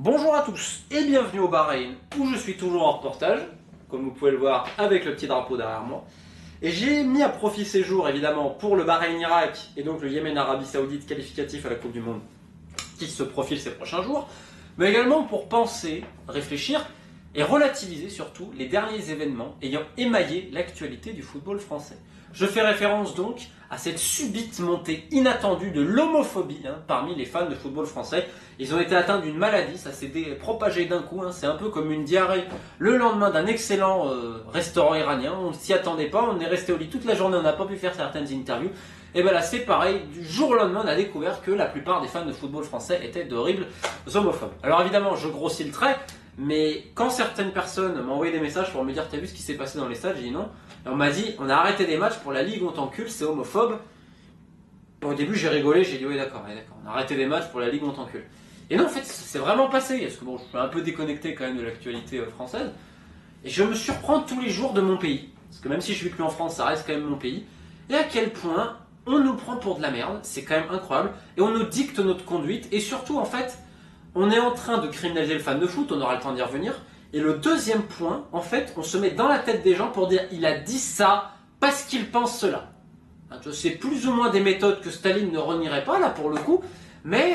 Bonjour à tous et bienvenue au Bahreïn où je suis toujours en reportage, comme vous pouvez le voir avec le petit drapeau derrière moi. Et j'ai mis à profit ces jours évidemment pour le Bahreïn-Irak et donc le Yémen-Arabie Saoudite qualificatif à la Coupe du Monde qui se profile ces prochains jours, mais également pour penser, réfléchir et relativiser surtout les derniers événements ayant émaillé l'actualité du football français. Je fais référence donc à cette subite montée inattendue de l'homophobie parmi les fans de football français. Ils ont été atteints d'une maladie, ça s'est propagé d'un coup, c'est un peu comme une diarrhée le lendemain d'un excellent restaurant iranien. On ne s'y attendait pas, on est resté au lit toute la journée, on n'a pas pu faire certaines interviews. Et bien là c'est pareil, du jour au lendemain on a découvert que la plupart des fans de football français étaient d'horribles homophobes. Alors évidemment je grossis le trait, mais quand certaines personnes m'ont envoyé des messages pour me dire t'as vu ce qui s'est passé dans les stades, j'ai dit non. Et on m'a dit on a arrêté des matchs pour la Ligue, on t'encule, c'est homophobe. Au début j'ai rigolé, j'ai dit oui d'accord, on a arrêté des matchs pour la Ligue, on t'encule. Et non en fait c'est vraiment passé, parce que bon je suis un peu déconnecté quand même de l'actualité française. Et je me surprends tous les jours de mon pays, parce que même si je vis plus en France, ça reste quand même mon pays. Et à quel point on nous prend pour de la merde, c'est quand même incroyable. Et on nous dicte notre conduite, et surtout en fait, on est en train de criminaliser le fan de foot, on aura le temps d'y revenir. Et le deuxième point, en fait, on se met dans la tête des gens pour dire il a dit ça parce qu'il pense cela. C'est plus ou moins des méthodes que Staline ne renierait pas là pour le coup, mais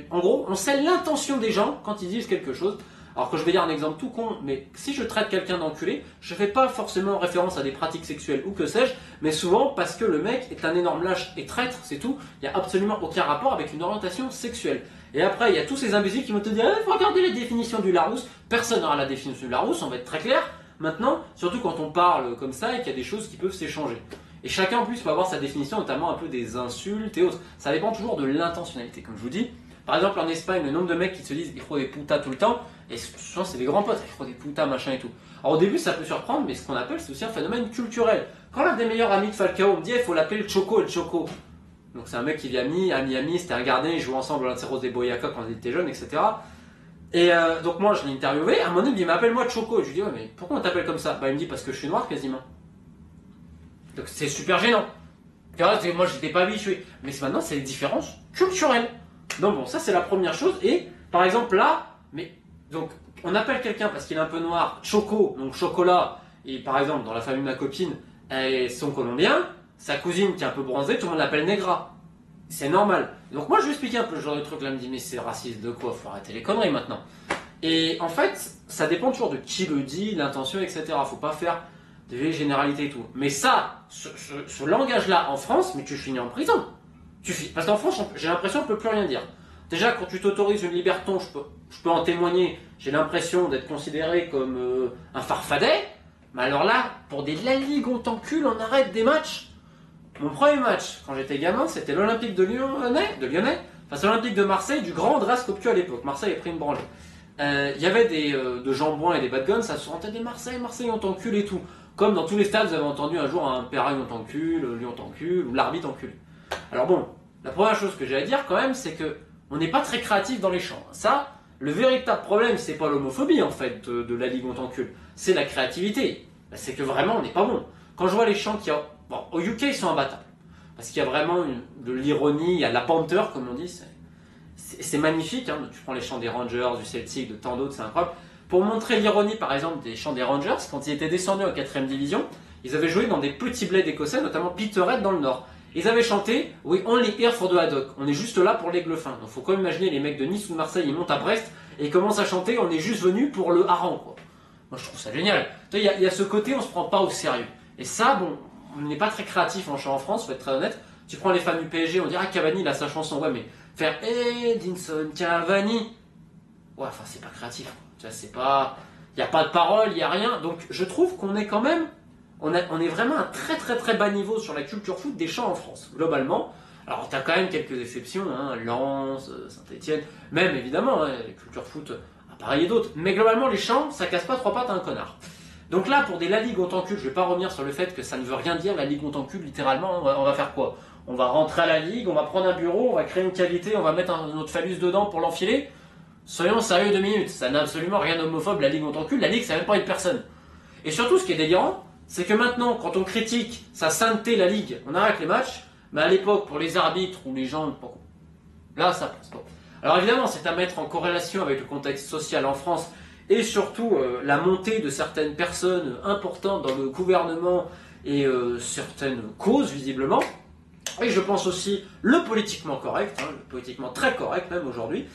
en gros, on sait l'intention des gens quand ils disent quelque chose. Alors que je vais dire un exemple tout con, mais si je traite quelqu'un d'enculé, je fais pas forcément référence à des pratiques sexuelles ou que sais-je, mais souvent parce que le mec est un énorme lâche et traître, c'est tout. Il n'y a absolument aucun rapport avec une orientation sexuelle. Et après, il y a tous ces imbéciles qui vont te dire il faut regarder les définitions du Larousse. Personne n'aura la définition du Larousse, on va être très clair. Maintenant, surtout quand on parle comme ça et qu'il y a des choses qui peuvent s'échanger. Et chacun en plus peut avoir sa définition, notamment un peu des insultes et autres. Ça dépend toujours de l'intentionnalité, comme je vous dis. Par exemple, en Espagne, le nombre de mecs qui se disent il faut des putas tout le temps, et souvent c'est des grands potes, il faut des putas machin et tout. Alors au début ça peut surprendre, mais ce qu'on appelle c'est aussi un phénomène culturel. Quand l'un des meilleurs amis de Falcao me dit il faut l'appeler le Choco et le Choco. Donc c'est un mec qui vit à Miami, c'était un gardien, ils jouaient ensemble à l'Interros des Boyacá quand ils étaient jeunes, etc. Et donc moi je l'ai interviewé, à un moment donné il m'appelle moi Choco, et je lui dis ouais mais pourquoi on t'appelle comme ça? Bah il me dit parce que je suis noir quasiment. Donc c'est super gênant. Moi j'étais pas habitué, mais maintenant c'est les différences culturelles. Donc bon, ça c'est la première chose. Et par exemple là, donc on appelle quelqu'un parce qu'il est un peu noir, Choco, donc chocolat. Et par exemple dans la famille de ma copine, ils sont colombiens, sa cousine qui est un peu bronzée, tout le monde l'appelle Negra. C'est normal. Donc moi je lui expliquais un peu ce genre de truc là, elle me dit mais c'est raciste de quoi? Faut arrêter les conneries maintenant. Et en fait, ça dépend toujours de qui le dit, l'intention, etc. Faut pas faire des généralités et tout. Mais ça, ce langage-là en France, mais tu finis en prison. Parce qu'en France, j'ai l'impression qu'on ne peut plus rien dire. Déjà, quand tu t'autorises une liberton, je peux en témoigner, j'ai l'impression d'être considéré comme un farfadet. Mais alors là, pour la Ligue, on t'encule, on arrête des matchs. Mon premier match, quand j'étais gamin, c'était l'Olympique de Lyonnais, face à l'Olympique de Marseille, du grand András Coptu à l'époque. Marseille a pris une branlée. Il y avait de jambouins et des bad guns, ça se sentait des Marseille, on t'encule et tout. Comme dans tous les stades, vous avez entendu un jour un Perraille on t'encule, Lyon t'encule, ou l'arbitre t'encule. Alors bon, la première chose que j'ai à dire quand même, c'est que on n'est pas très créatif dans les chants. Ça, le véritable problème, c'est pas l'homophobie en fait de la Ligue on t'encule, c'est la créativité. C'est que vraiment on n'est pas bon. Quand je vois les chants au UK ils sont imbattables. Parce qu'il y a vraiment de l'ironie, il y a de la panthère comme on dit, c'est magnifique. Tu prends les chants des Rangers, du Celtic, de tant d'autres, c'est incroyable. Pour montrer l'ironie par exemple des chants des Rangers, quand ils étaient descendus en 4ème division, ils avaient joué dans des petits bleds écossais, notamment Peterhead dans le nord. Ils avaient chanté « We only here for the haddock ». On est juste là pour l'aigle fin. Donc faut quand même imaginer les mecs de Nice ou de Marseille, ils montent à Brest et ils commencent à chanter « On est juste venu pour le hareng ». Moi je trouve ça génial. Il y a ce côté, on se prend pas au sérieux. Et ça, bon, on n'est pas très créatif en chant en France, faut être très honnête. Tu prends les fans du PSG, on dirait Cavani, il a sa chanson. Ouais, mais faire Edinson Cavani, ouais, enfin c'est pas créatif. Tu vois, c'est pas... Il n'y a pas de parole, il n'y a rien. Donc je trouve qu'on est quand même... On est vraiment à un très très très bas niveau sur la culture foot des chants en France, globalement. Alors tu as quand même quelques exceptions, Lens, Saint-Etienne, même évidemment, les cultures foot à Paris et d'autres. Mais globalement les chants, ça casse pas trois pattes à un connard. Donc là, pour des La Ligue on t'encule, je vais pas revenir sur le fait que ça ne veut rien dire, la Ligue on t'encule, littéralement, on va faire quoi? On va rentrer à la Ligue, on va prendre un bureau, on va créer une cavité, on va mettre notre phallus dedans pour l'enfiler. Soyons sérieux 2 minutes, ça n'a absolument rien d'homophobe, la Ligue on t'encule, la Ligue ça même pas une personne. Et surtout ce qui est délirant, c'est que maintenant, quand on critique sa sainteté, la Ligue, on arrête les matchs, mais à l'époque, pour les arbitres ou les gens... Là, ça passe pas. Alors évidemment, c'est à mettre en corrélation avec le contexte social en France et surtout la montée de certaines personnes importantes dans le gouvernement et certaines causes visiblement. Et je pense aussi le politiquement correct, le politiquement très correct même aujourd'hui.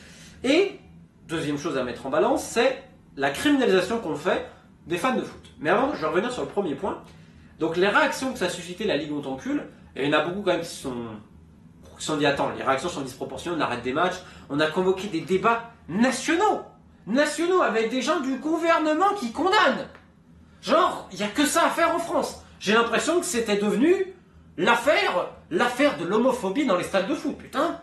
Et deuxième chose à mettre en balance, c'est la criminalisation qu'on fait des fans de foot. Mais avant, je vais revenir sur le premier point. Donc les réactions que ça a suscité la Ligue on t'encule, et il y en a beaucoup quand même qui se sont dit attends, les réactions sont disproportionnées, on arrête des matchs, on a convoqué des débats nationaux avec des gens du gouvernement qui condamnent. Genre, il n'y a que ça à faire en France. J'ai l'impression que c'était devenu l'affaire de l'homophobie dans les stades de foot, putain.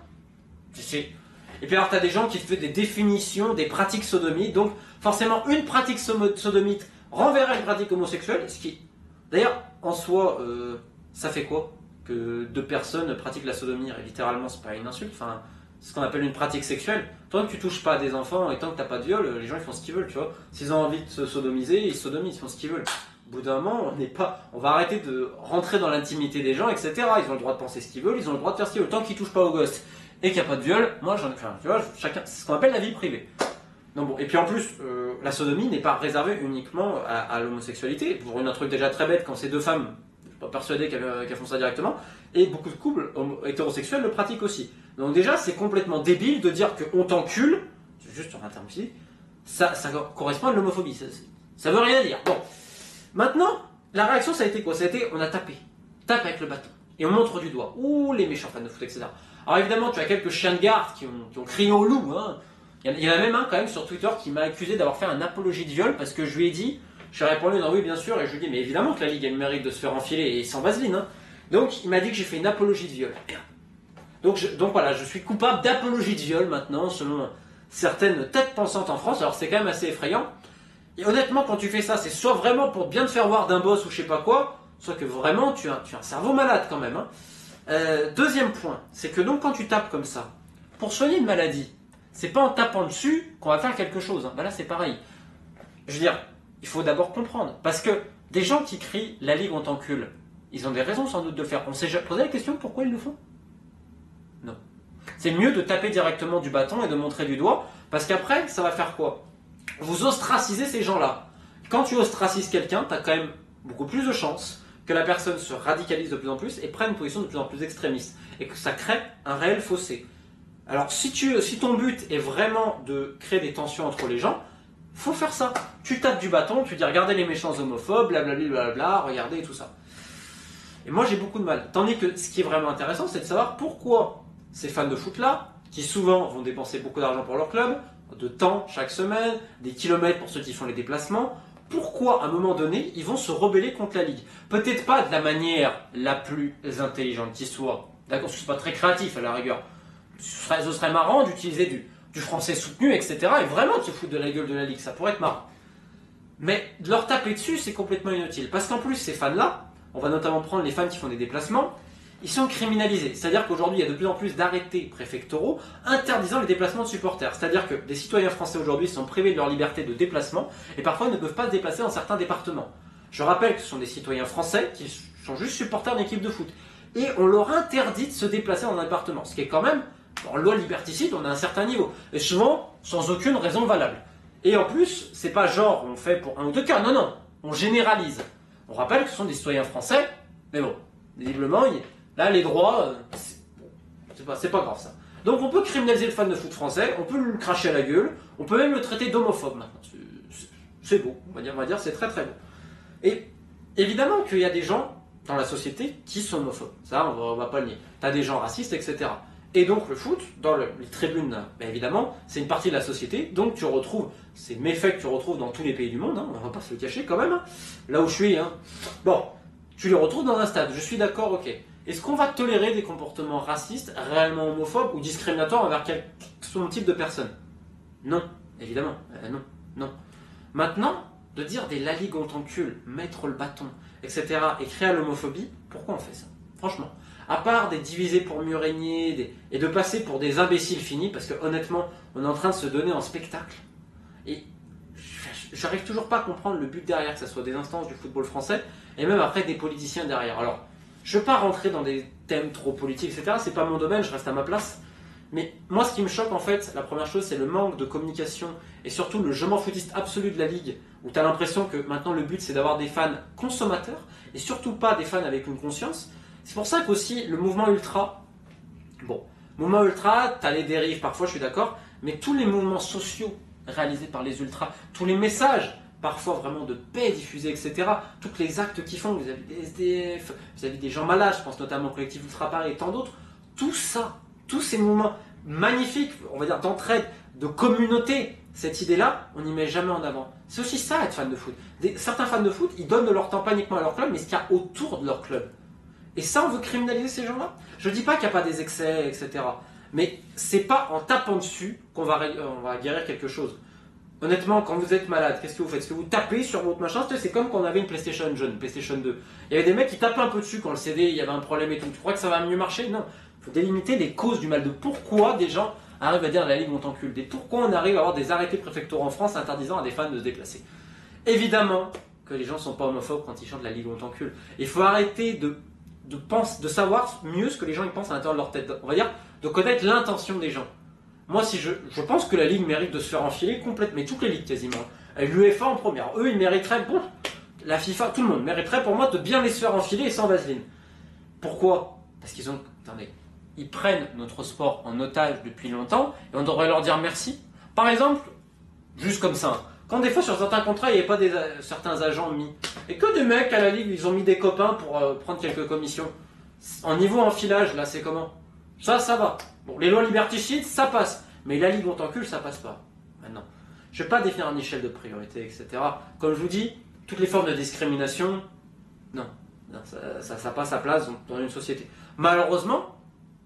Et puis alors t'as des gens qui font des définitions des pratiques sodomites, donc forcément une pratique sodomite renverrait une pratique homosexuelle, ce qui, d'ailleurs, en soi, ça fait quoi que deux personnes pratiquent la sodomie? Littéralement, c'est pas une insulte, enfin, c'est ce qu'on appelle une pratique sexuelle. Tant que tu touches pas à des enfants et tant que t'as pas de viol, les gens ils font ce qu'ils veulent, tu vois. S'ils ont envie de se sodomiser, ils sodomisent, ils font ce qu'ils veulent. Au bout d'un moment, on va arrêter de rentrer dans l'intimité des gens, etc. Ils ont le droit de penser ce qu'ils veulent, ils ont le droit de faire ce qu'ils veulent. Tant qu'ils touchent pas aux gosses et qu'il n'y a pas de viol, moi j'en ai fait un, tu vois, chacun, c'est ce qu'on appelle la vie privée. Non, bon. Et puis en plus, la sodomie n'est pas réservée uniquement à l'homosexualité. Pour un truc déjà très bête, quand c'est deux femmes, je suis pas persuadé qu'elles font ça directement, et beaucoup de couples hétérosexuels le pratiquent aussi. Donc déjà, c'est complètement débile de dire qu'on t'encule, c'est juste sur un terme physique, ça correspond à l'homophobie. Ça veut rien dire. Bon. Maintenant, la réaction, ça a été quoi? Ça a été, on a tapé. Tape avec le bâton. Et on montre du doigt. Ouh, les méchants fans de foot, etc. Alors évidemment, tu as quelques chiens de garde qui ont crié au loup, hein. Il y en a même un quand même sur Twitter qui m'a accusé d'avoir fait un apologie de viol parce que je lui ai dit, je lui ai répondu non oui bien sûr, et je lui ai dit mais évidemment que la Ligue a le mérite de se faire enfiler et sans vaseline, hein. Donc il m'a dit que j'ai fait une apologie de viol. Donc voilà, je suis coupable d'apologie de viol maintenant selon certaines têtes pensantes en France, alors c'est quand même assez effrayant. Et honnêtement quand tu fais ça, c'est soit vraiment pour bien te faire voir d'un boss ou je sais pas quoi, soit que vraiment tu as un cerveau malade quand même, hein. Deuxième point, c'est que donc quand tu tapes comme ça, pour soigner une maladie, c'est pas en tapant dessus qu'on va faire quelque chose. Là, c'est pareil. Je veux dire, il faut d'abord comprendre. Parce que des gens qui crient la Ligue on t'encule, ils ont des raisons sans doute de le faire. On s'est posé la question pourquoi ils le font? Non. C'est mieux de taper directement du bâton et de montrer du doigt. Parce qu'après, ça va faire quoi? Vous ostracisez ces gens-là. Quand tu ostracises quelqu'un, tu as quand même beaucoup plus de chances que la personne se radicalise de plus en plus et prenne une position de plus en plus extrémiste. Et que ça crée un réel fossé. Alors, si ton but est vraiment de créer des tensions entre les gens, faut faire ça. Tu tapes du bâton, tu dis regardez les méchants homophobes, blablabla, regardez tout ça. Et moi j'ai beaucoup de mal. Tandis que ce qui est vraiment intéressant, c'est de savoir pourquoi ces fans de foot là, qui souvent vont dépenser beaucoup d'argent pour leur club, de temps chaque semaine, des kilomètres pour ceux qui font les déplacements, pourquoi à un moment donné ils vont se rebeller contre la Ligue? Peut-être pas de la manière la plus intelligente qui soit. D'accord, ce n'est pas très créatif à la rigueur. Ce serait marrant d'utiliser du français soutenu, etc. et vraiment de se foutre de la gueule de la Ligue, ça pourrait être marrant. Mais de leur taper dessus, c'est complètement inutile. Parce qu'en plus, ces fans-là, on va notamment prendre les fans qui font des déplacements, ils sont criminalisés. C'est-à-dire qu'aujourd'hui, il y a de plus en plus d'arrêtés préfectoraux interdisant les déplacements de supporters. C'est-à-dire que des citoyens français aujourd'hui sont privés de leur liberté de déplacement et parfois ne peuvent pas se déplacer dans certains départements. Je rappelle que ce sont des citoyens français qui sont juste supporters d'équipes de foot. Et on leur interdit de se déplacer dans un département, ce qui est quand même... En loi liberticide, on a un certain niveau. Et souvent, sans aucune raison valable. Et en plus, c'est pas genre on fait pour un ou deux cas. Non, non. On généralise. On rappelle que ce sont des citoyens français. Mais bon, visiblement, là, les droits, c'est pas grave ça. Donc on peut criminaliser le fan de foot français. On peut lui cracher à la gueule. On peut même le traiter d'homophobe maintenant. C'est beau. On va dire c'est très très beau. Et évidemment qu'il y a des gens dans la société qui sont homophobes. Ça, on va pas le nier. T'as des gens racistes, etc. Et donc le foot, dans les tribunes, ben évidemment, c'est une partie de la société, donc tu retrouves ces méfaits que tu retrouves dans tous les pays du monde, hein, on va pas se le cacher quand même, hein, là où je suis. Hein. Bon, tu les retrouves dans un stade, je suis d'accord, ok. Est-ce qu'on va tolérer des comportements racistes, réellement homophobes ou discriminatoires envers quel type de personne? Non, évidemment, non. Maintenant, de dire des la Ligue on t'encule, mettre le bâton, etc. et créer l'homophobie, pourquoi on fait ça? Franchement. À part des divisés pour mieux régner et de passer pour des imbéciles finis, parce que honnêtement, on est en train de se donner en spectacle. Et j'arrive toujours pas à comprendre le but derrière, que ce soit des instances du football français, et même après des politiciens derrière. Alors, je veux pas rentrer dans des thèmes trop politiques, etc. C'est pas mon domaine, je reste à ma place. Mais moi, ce qui me choque en fait, la première chose, c'est le manque de communication et surtout le je m'en foutiste absolu de la Ligue, où tu as l'impression que maintenant le but c'est d'avoir des fans consommateurs et surtout pas des fans avec une conscience. C'est pour ça qu'aussi le mouvement ultra, bon, mouvement ultra, tu as les dérives parfois, je suis d'accord, mais tous les mouvements sociaux réalisés par les ultras, tous les messages, parfois vraiment de paix diffusés, etc., tous les actes qu'ils font, vous avez des SDF, vous avez des gens malades, je pense notamment au collectif Ultra Paris et tant d'autres, tout ça, tous ces mouvements magnifiques, on va dire d'entraide, de communauté, cette idée-là, on n'y met jamais en avant. C'est aussi ça être fan de foot. Certains fans de foot, ils donnent de leur temps pas uniquement à leur club, mais ce qu'il y a autour de leur club. Et ça, on veut criminaliser ces gens-là. Je ne dis pas qu'il n'y a pas des excès, etc. Mais c'est pas en tapant dessus qu'on va guérir quelque chose. Honnêtement, quand vous êtes malade, qu'est-ce que vous faites? Est-ce que vous tapez sur votre machin? C'est comme quand on avait une PlayStation jeune, une PlayStation 2. Il y avait des mecs qui tapaient un peu dessus quand le CD, il y avait un problème et tout. Tu crois que ça va mieux marcher? Non. Il faut délimiter les causes du mal, de pourquoi des gens arrivent à dire la Ligue monte en culte, et pourquoi on arrive à avoir des arrêtés préfectoraux en France interdisant à des fans de se déplacer. Évidemment que les gens ne sont pas homophobes quand ils chantent la Ligue monte en culte. Il faut arrêter de savoir mieux ce que les gens ils pensent à l'intérieur de leur tête. On va dire de connaître l'intention des gens. Moi, si je pense que la Ligue mérite de se faire enfiler complètement, mais toutes les ligues quasiment. L'UEFA en première. Eux, ils mériteraient, bon, la FIFA, tout le monde mériterait pour moi de bien les se faire enfiler et sans vaseline. Pourquoi? Parce qu'ils ont, attendez, ils prennent notre sport en otage depuis longtemps et on devrait leur dire merci. Par exemple, juste comme ça, quand des fois sur certains contrats, il n'y avait pas certains agents mis, et que des mecs à la Ligue, ils ont mis des copains pour prendre quelques commissions. En niveau enfilage, là, c'est comment? Ça va. Bon, les lois liberticides, ça passe. Mais la Ligue monte en culte, ça passe pas. Maintenant, je ne vais pas définir une échelle de priorité, etc. Comme je vous dis, toutes les formes de discrimination, non, ça n'a pas sa place dans une société. Malheureusement,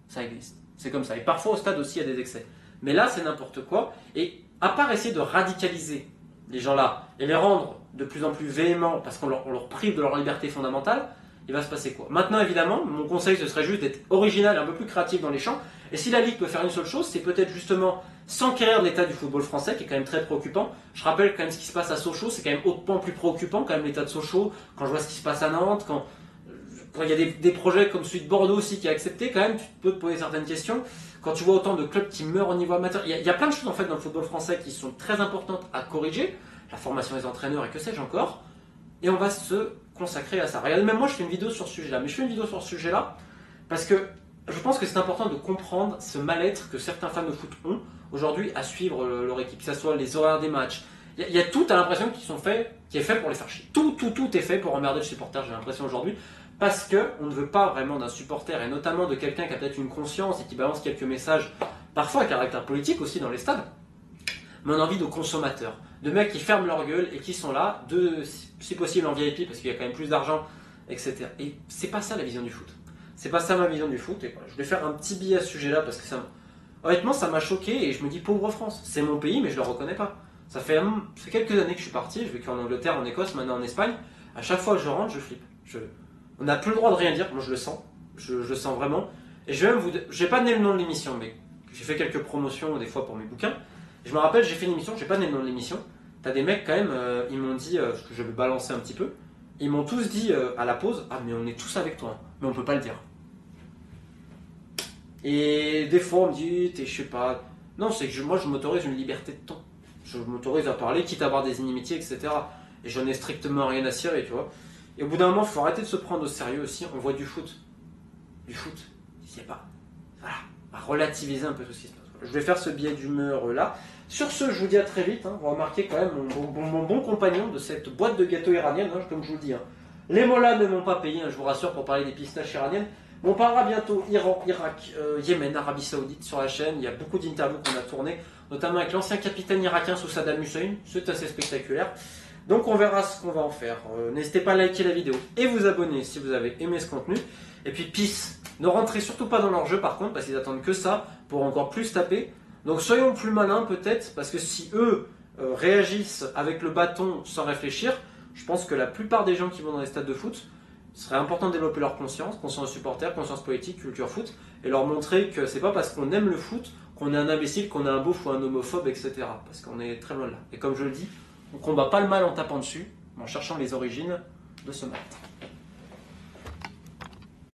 ça existe. C'est comme ça. Et parfois, au stade aussi, il y a des excès. Mais là, c'est n'importe quoi. Et à part essayer de radicaliser les gens-là et les rendre de plus en plus véhéments parce qu'on leur prive de leur liberté fondamentale, il va se passer quoi? Maintenant, évidemment, mon conseil, ce serait juste d'être original et un peu plus créatif dans les champs. Et si la Ligue peut faire une seule chose, c'est peut-être justement s'enquérir de l'état du football français, qui est quand même très préoccupant. Je rappelle quand même ce qui se passe à Sochaux, c'est quand même hautement plus préoccupant, quand même l'état de Sochaux, quand je vois ce qui se passe à Nantes, quand il y a des projets comme celui de Bordeaux aussi qui est accepté, quand même, tu peux te poser certaines questions. Quand tu vois autant de clubs qui meurent au niveau amateur, il y a plein de choses en fait dans le football français qui sont très importantes à corriger. La formation des entraîneurs et que sais-je encore. Et on va se consacrer à ça. Regardez, même moi je fais une vidéo sur ce sujet-là. Mais je fais une vidéo sur ce sujet-là parce que je pense que c'est important de comprendre ce mal-être que certains fans de foot ont aujourd'hui à suivre leur équipe, que ce soit les horaires des matchs. Il y a tout, à l'impression, qui est fait pour les faire chier. Tout est fait pour emmerder le supporter, j'ai l'impression aujourd'hui. Parce qu'on ne veut pas vraiment d'un supporter, et notamment de quelqu'un qui a peut-être une conscience et qui balance quelques messages, parfois à caractère politique aussi dans les stades, mais on a envie de consommateurs, de mecs qui ferment leur gueule et qui sont là, si possible en VIP, parce qu'il y a quand même plus d'argent, etc. Et c'est pas ça la vision du foot. C'est pas ça ma vision du foot. Et voilà, je vais faire un petit billet à ce sujet-là, parce que honnêtement, ça m'a choqué, et je me dis, pauvre France, c'est mon pays, mais je le reconnais pas. Ça fait quelques années que je suis parti, je vécu en Angleterre, en Écosse, maintenant en Espagne. À chaque fois que je rentre, je flippe. On n'a plus le droit de rien dire, moi je le sens. Je le sens vraiment. Et je vais même j'ai pas donné le nom de l'émission, mais j'ai fait quelques promotions des fois pour mes bouquins. Et je me rappelle, j'ai fait une émission, j'ai pas donné le nom de l'émission. T'as des mecs quand même, ils m'ont dit, parce que je vais balancer un petit peu, ils m'ont tous dit à la pause, ah mais on est tous avec toi, hein, mais on peut pas le dire. Et des fois on me dit, je sais pas, non c'est que moi je m'autorise une liberté de temps. Je m'autorise à parler, quitte à avoir des inimitiés, etc. Et j'en ai strictement rien à cirer, tu vois. Et au bout d'un moment, il faut arrêter de se prendre au sérieux aussi. On voit du foot. Du foot. Il n'y a pas. Voilà. On va relativiser un peu tout ce qui se passe. Je vais faire ce billet d'humeur là. Sur ce, je vous dis à très vite. Vous remarquez quand même mon bon compagnon de cette boîte de gâteaux iranienne, comme je vous le dis. Les mollahs ne m'ont pas payé, je vous rassure, pour parler des pistaches iraniennes. On parlera bientôt Iran, Irak, Yémen, Arabie Saoudite sur la chaîne. Il y a beaucoup d'interviews qu'on a tournées, notamment avec l'ancien capitaine irakien sous Saddam Hussein. C'est assez spectaculaire. Donc on verra ce qu'on va en faire. N'hésitez pas à liker la vidéo et vous abonner si vous avez aimé ce contenu. Et puis peace. Ne rentrez surtout pas dans leur jeu par contre, parce qu'ils attendent que ça pour encore plus taper. Donc soyons plus malins peut-être, parce que si eux réagissent avec le bâton sans réfléchir, je pense que la plupart des gens qui vont dans les stades de foot, ce serait important de développer leur conscience supporter, conscience politique, culture foot, et leur montrer que c'est pas parce qu'on aime le foot qu'on est un imbécile, qu'on est un beauf ou un homophobe, etc. Parce qu'on est très loin de là. Et comme je le dis, on combat pas le mal en tapant dessus, mais en cherchant les origines de ce mal.